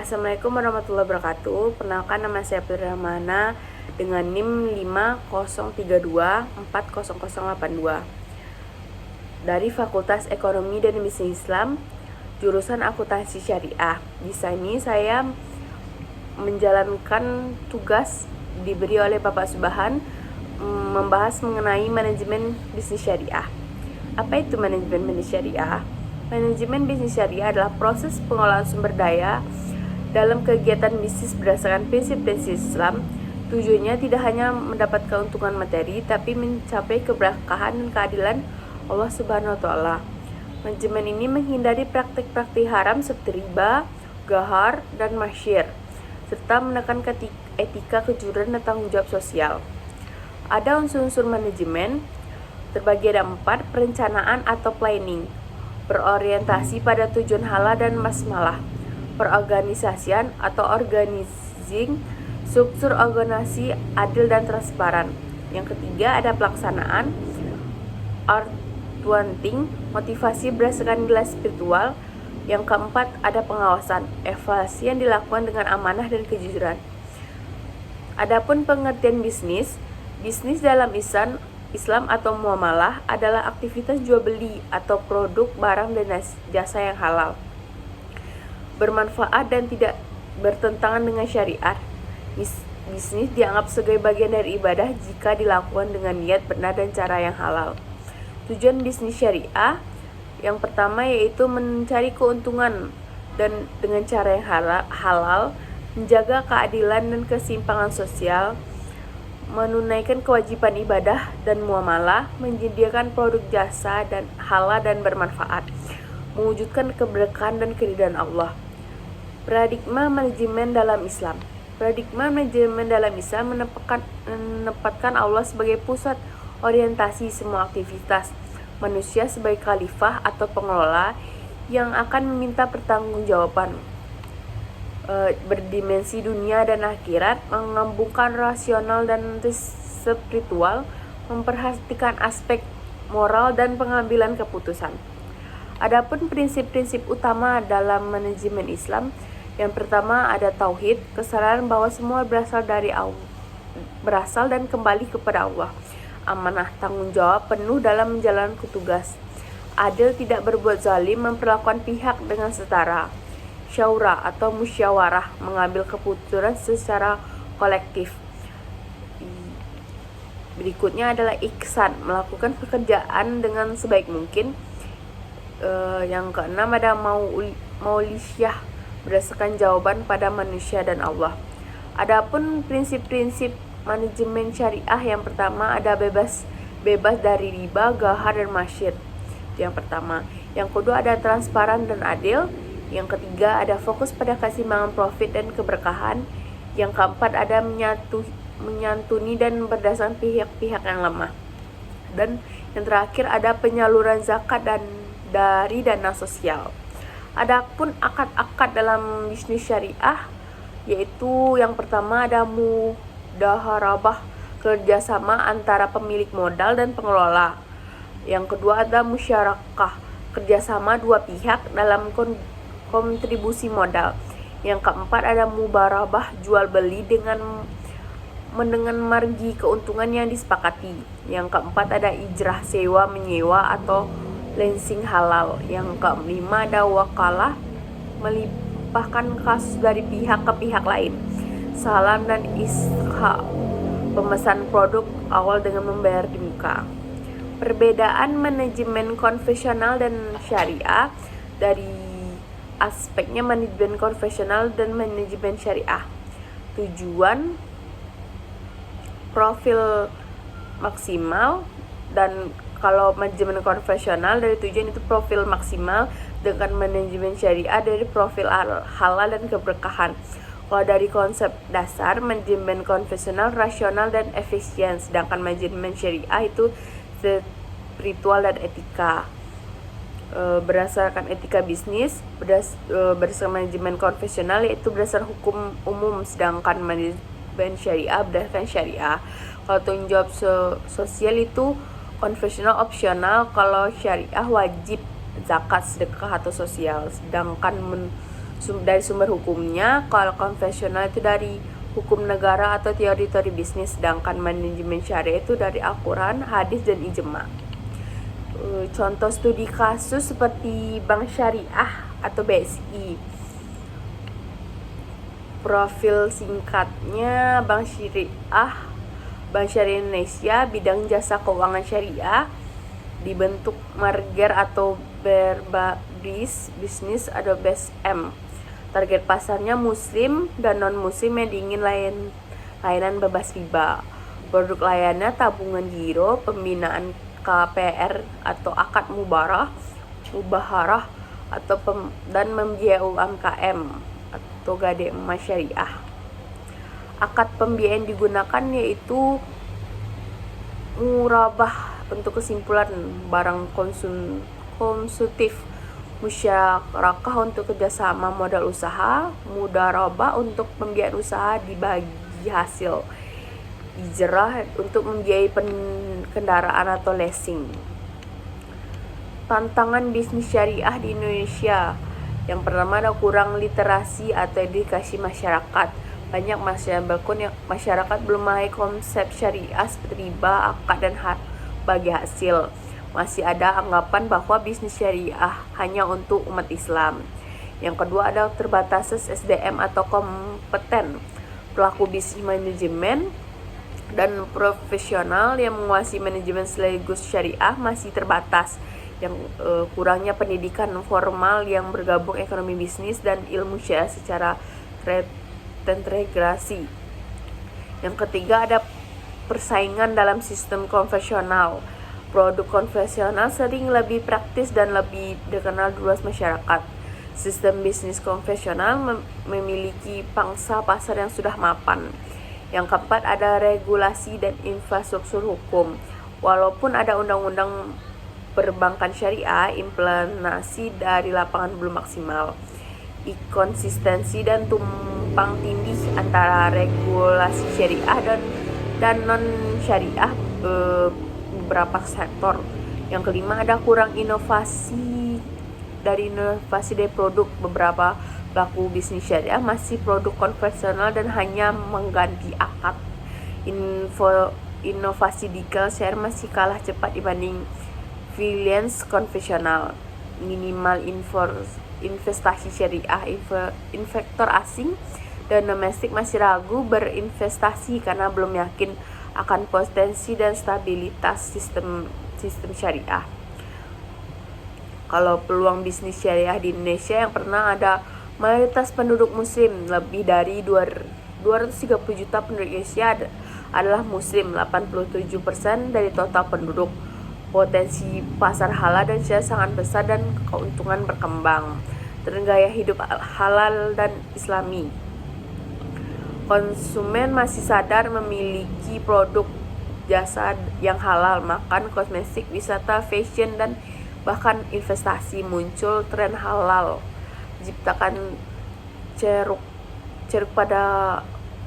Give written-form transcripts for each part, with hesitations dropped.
Assalamualaikum warahmatullahi wabarakatuh. Perkenalkan, nama saya Putri Rahmana dengan NIM 5032400082 dari Fakultas Ekonomi dan Bisnis Islam, jurusan Akuntansi Syariah. Di sini saya menjalankan tugas diberi oleh Bapak Subhan membahas mengenai manajemen bisnis syariah. Apa itu manajemen bisnis syariah? Manajemen bisnis syariah adalah proses pengelolaan sumber daya dalam kegiatan bisnis berdasarkan prinsip-prinsip Islam. Tujuannya tidak hanya mendapat keuntungan materi, tapi mencapai keberkahan dan keadilan Allah Subhanahu wa Ta'ala. Manajemen ini menghindari praktik-praktik haram seperti riba, ghar, dan masyir, serta menekan etika, kejujuran, dan tanggung jawab sosial. Ada unsur-unsur manajemen, terbagi ada 4: perencanaan atau planning, berorientasi pada tujuan halal dan maslahat; perorganisasian atau organizing, struktur organisasi adil dan transparan. Yang ketiga ada pelaksanaan, outwanting, motivasi berdasarkan nilai spiritual. Yang keempat ada pengawasan, evaluasi yang dilakukan dengan amanah dan kejujuran. Adapun pengertian bisnis dalam Islam atau muamalah adalah aktivitas jual beli atau produk, barang, dan jasa yang halal, bermanfaat dan tidak bertentangan dengan syariat. Bisnis dianggap sebagai bagian dari ibadah jika dilakukan dengan niat benar dan cara yang halal. Tujuan bisnis syariah yang pertama yaitu mencari keuntungan dan dengan cara yang halal, menjaga keadilan dan keseimbangan sosial, menunaikan kewajiban ibadah dan muamalah, menyediakan produk jasa dan halal dan bermanfaat, mewujudkan keberkahan dan keridhaan Allah. Paradigma manajemen dalam Islam. Paradigma manajemen dalam Islam menempatkan Allah sebagai pusat orientasi semua aktivitas, manusia sebagai khalifah atau pengelola yang akan meminta pertanggungjawaban, berdimensi dunia dan akhirat, menggabungkan rasional dan spiritual, memperhatikan aspek moral dan pengambilan keputusan. Adapun prinsip-prinsip utama dalam manajemen Islam, yang pertama ada tauhid, kesadaran bahwa semua berasal dan kembali kepada Allah. Amanah, tanggung jawab penuh dalam menjalankan tugas. Adil, tidak berbuat zalim, memperlakukan pihak dengan setara. Syura atau musyawarah, mengambil keputusan secara kolektif. Berikutnya adalah ihsan, melakukan pekerjaan dengan sebaik mungkin. Yang keenam ada mauliyah, berdasarkan jawaban pada manusia dan Allah. Adapun prinsip-prinsip manajemen syariah, yang pertama ada bebas dari riba, ghar, dan masyir. Yang pertama. Yang kedua ada transparan dan adil. Yang ketiga ada fokus pada keseimbangan profit dan keberkahan. Yang keempat ada menyantuni dan berdasarkan pihak-pihak yang lemah. Dan yang terakhir ada penyaluran zakat dan dari dana sosial. Adapun akad-akad dalam bisnis syariah, yaitu yang pertama ada mudaharabah, kerjasama antara pemilik modal dan pengelola. Yang kedua ada musyarakah, kerjasama dua pihak dalam kontribusi modal. Yang keempat ada mubarabah, jual beli dengan margi keuntungan yang disepakati. Yang keempat ada ijrah, sewa menyewa atau leasing halal. Yang kelima ada wakalah, melimpahkan kasus dari pihak ke pihak lain. Salam dan isha, pemesan produk awal dengan membayar di muka. Perbedaan manajemen konvensional dan syariah. Dari aspeknya manajemen konvensional dan manajemen syariah. Tujuan, profil maksimal, dan kalau manajemen konvensional dari tujuan itu profil maksimal, dengan manajemen syariah dari profil halal dan keberkahan. Kalau dari konsep dasar, manajemen konvensional rasional dan efisien, sedangkan manajemen syariah itu spiritual dan etika. Berdasarkan etika bisnis, berdasarkan manajemen konvensional yaitu berdasarkan hukum umum, sedangkan manajemen syariah berdasarkan syariah. Kalau tanggung jawab sosial itu konvensional opsional, kalau syariah wajib zakat, sedekah, atau sosial. Sedangkan Dari sumber hukumnya, kalau konvensional itu dari hukum negara atau teori-teori bisnis, sedangkan manajemen syariah itu dari Al-Quran, hadis, dan ijma. Contoh studi kasus seperti Bank Syariah atau BSI. Profil singkatnya Bank Syariah Indonesia, bidang jasa keuangan syariah, dibentuk merger atau berbasis bisnis atau BSM. Target pasarnya muslim dan non-muslim yang ingin layanan bebas riba. Produk layannya tabungan giro, pembinaan KPR atau akad mubaharah atau dan membiayai UMKM atau gade emas syariah. Akad pembiayaan digunakan yaitu murabah untuk kesimpulan barang konsumtif, musyarakah untuk kerjasama modal usaha, mudarabah untuk pembiayaan usaha dibagi hasil, ijrah untuk membiayai kendaraan atau leasing. Tantangan bisnis syariah di Indonesia. Yang pertama ada kurang literasi atau edukasi masyarakat. Banyak masyarakat belum memahami konsep syariah seperti riba, akad, dan bagi hasil. Masih ada anggapan bahwa bisnis syariah hanya untuk umat Islam. Yang kedua ada terbatasnya SDM atau kompeten. Pelaku bisnis manajemen dan profesional yang menguasai manajemen sekaligus syariah masih terbatas. Yang kurangnya pendidikan formal yang bergabung ekonomi bisnis dan ilmu syariah secara terintegrasi. Yang ketiga ada persaingan dalam sistem konvensional. Produk konvensional sering lebih praktis dan lebih dikenal luas masyarakat. Sistem bisnis konvensional memiliki pangsa pasar yang sudah mapan. Yang keempat ada regulasi dan infrastruktur hukum. Walaupun ada undang-undang perbankan syariah, implementasi dari lapangan belum maksimal. Inkonsistensi dan tumpang tindih antara regulasi syariah dan non syariah beberapa sektor. Yang kelima ada kurang inovasi dari produk. Beberapa pelaku bisnis syariah masih produk konvensional dan hanya mengganti akad. Inovasi digital share masih kalah cepat dibanding freelance konvensional. Minimal investasi syariah, investor asing dan domestik masih ragu berinvestasi karena belum yakin akan potensi dan stabilitas sistem syariah. Kalau peluang bisnis syariah di Indonesia, yang pernah ada mayoritas penduduk muslim, lebih dari 230 juta penduduk Indonesia adalah muslim, 87% dari total penduduk. Potensi pasar halal dan syariah sangat besar dan keuntungan berkembang. Gaya hidup halal dan islami. Konsumen masih sadar memiliki produk jasa yang halal, makan, kosmetik, wisata, fashion, dan bahkan investasi. Muncul tren halal, ciptakan ceruk pada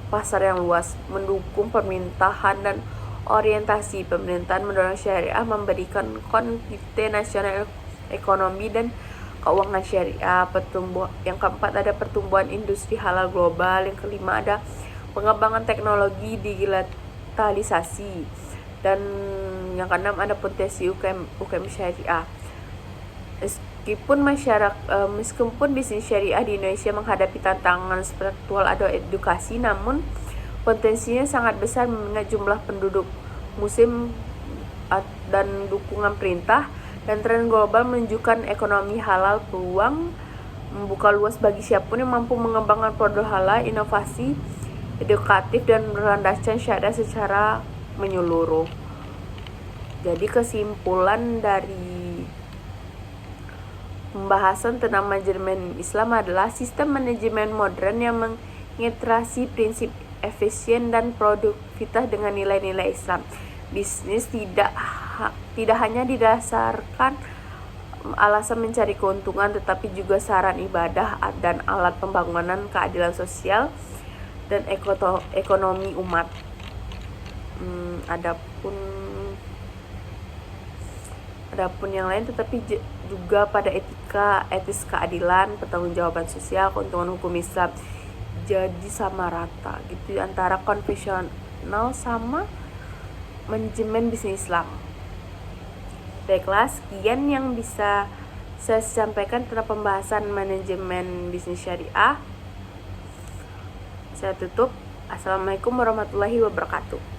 pasar yang luas, mendukung permintaan dan orientasi. Pemerintahan mendorong syariah, memberikan konektivitas nasional ekonomi dan keuangan syariah. Yang keempat ada pertumbuhan industri halal global. Yang kelima ada pengembangan teknologi digitalisasi. Dan yang keenam ada potensi UKM syariah. Meskipun bisnis syariah di Indonesia menghadapi tantangan struktural atau edukasi, namun potensinya sangat besar mengingat jumlah penduduk muslim dan dukungan perintah. Dan tren global menunjukkan ekonomi halal peluang membuka luas bagi siapapun yang mampu mengembangkan produk halal, inovasi, edukatif, dan berlandaskan syariah secara menyeluruh. Jadi kesimpulan dari pembahasan tentang manajemen Islam adalah sistem manajemen modern yang mengintegrasi prinsip efisien dan produktivitas dengan nilai-nilai Islam. Bisnis tidak hanya didasarkan alasan mencari keuntungan, tetapi juga saran ibadah dan alat pembangunan keadilan sosial dan ekonomi umat. Adapun adapun yang lain, tetapi juga pada etika, etis keadilan, pertanggungjawaban sosial, keuntungan hukum Islam. Jadi sama rata gitu antara konvensional sama manajemen bisnis Islam. Baiklah, sekian yang bisa saya sampaikan tentang pembahasan manajemen bisnis syariah. Saya tutup. Assalamualaikum warahmatullahi wabarakatuh.